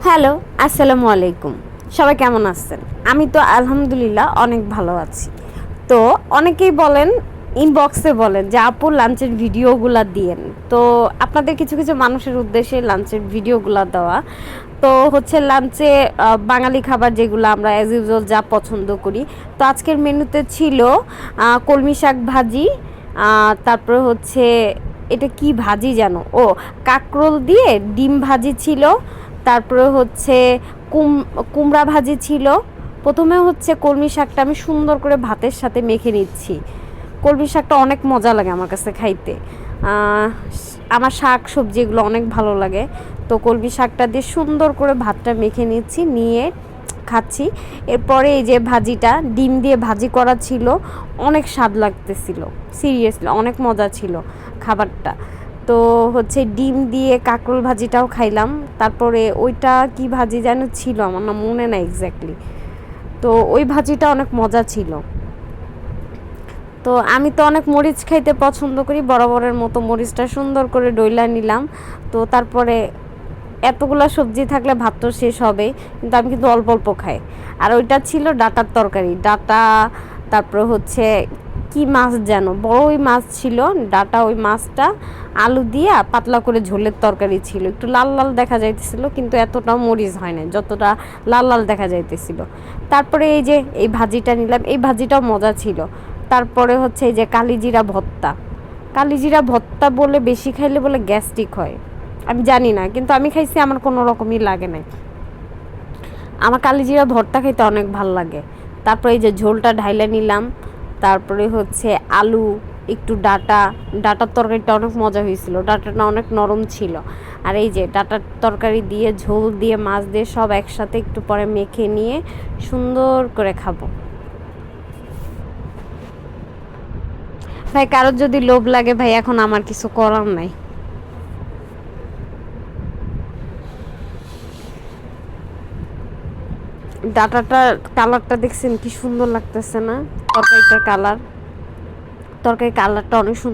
Hello, আসসালামু আলাইকুম। সবাই কেমন আছেন? আমি তো আলহামদুলিল্লাহ অনেক ভালো আছি। তো অনেকেই বলেন, ইনবক্সে বলেন যে আপু লাঞ্চের ভিডিওগুলা দিয়েন। তো আপনাদের কিছু কিছু মানুষের উদ্দেশ্যে লাঞ্চের ভিডিওগুলা দেওয়া। তো হচ্ছে লাঞ্চে বাঙালি খাবার যেগুলো আমরা অ্যাজ ইউজুয়াল যা পছন্দ করি। তো আজকের মেনুতে ছিল কলমি শাক ভাজি, তারপরে হচ্ছে এটা কি ভাজি জানো, ও কাঁকরোল দিয়ে ডিম ভাজি ছিল। তারপরে হচ্ছে কুমড়া ভাজি ছিল। প্রথমে হচ্ছে কলমি শাকটা আমি সুন্দর করে ভাতের সাথে মেখে নিচ্ছি। কলমি শাকটা অনেক মজা লাগে আমার কাছে খাইতে। আমার শাক সবজি এগুলো অনেক ভালো লাগে। তো কলমি শাকটা দিয়ে সুন্দর করে ভাতটা মেখে নিচ্ছি, নিয়ে খাচ্ছি। এরপরে এই যে ভাজিটা ডিম দিয়ে ভাজি করা ছিল, অনেক স্বাদ লাগতেছিল। সিরিয়াসলি অনেক মজা ছিল খাবারটা। তো হচ্ছে ডিম দিয়ে কাঁকরোল ভাজিটাও খাইলাম। তারপরে ওইটা কি ভাজি যেন ছিল, আমার না মনে নাই এক্স্যাক্টলি। তো ওই ভাজিটা অনেক মজা ছিল। তো আমি তো অনেক মরিচ খাইতে পছন্দ করি, বরাবরের মতো মরিচটা সুন্দর করে ডইলা নিলাম। তো তারপরে এতগুলা সবজি থাকলে ভাত তো শেষ হবে, কিন্তু আমি কিন্তু অল্প অল্প খাই। আর ওইটা ছিল ডাটার তরকারি, ডাটা। তারপরে হচ্ছে কি মাছ যেন, বড় ওই মাছ ছিল ডাটা, ওই মাছটা আলু দিয়ে পাতলা করে ঝোলের তরকারি ছিল, একটু লাল লাল দেখা যাইতেছিল, কিন্তু এতটাও মরিচ হয় না যতটা লাল লাল দেখা যাইতেছিল। তারপরে এই যে এই ভাজিটা নিলাম, এই ভাজিটাও মজা ছিল। তারপরে হচ্ছে এই যে কালিজিরা ভর্তা। কালিজিরা ভর্তা বলে বেশি খাইলে বলে গ্যাস্ট্রিক হয়, আমি জানি না, কিন্তু আমি খাইছি, আমার কোনো রকমই লাগে নাই। আমার কালিজিরা ভর্তা খাইতে অনেক ভাল লাগে। তারপরে এই যে ঝোলটা ঢাইলা নিলাম। তারপরে হচ্ছে আলু, একটু ডাটা। ডাটার তরকারিটা অনেক মজা হয়েছিল, ডাটাটা অনেক নরম ছিল। আর এই যে ডাটার তরকারি দিয়ে ঝোল দিয়ে মাছ দিয়ে সব একসাথে একটু পরে মেখে নিয়ে সুন্দর করে খাবো। ভাই কারোর যদি লোভ লাগে ভাই, এখন আমার কিছু করার নাই। ডাটাটার কালারটা দেখছেন কি সুন্দর লাগতেছে না? তরকারিটার কালার, তরকারির কালারটা অনেক সুন্দর।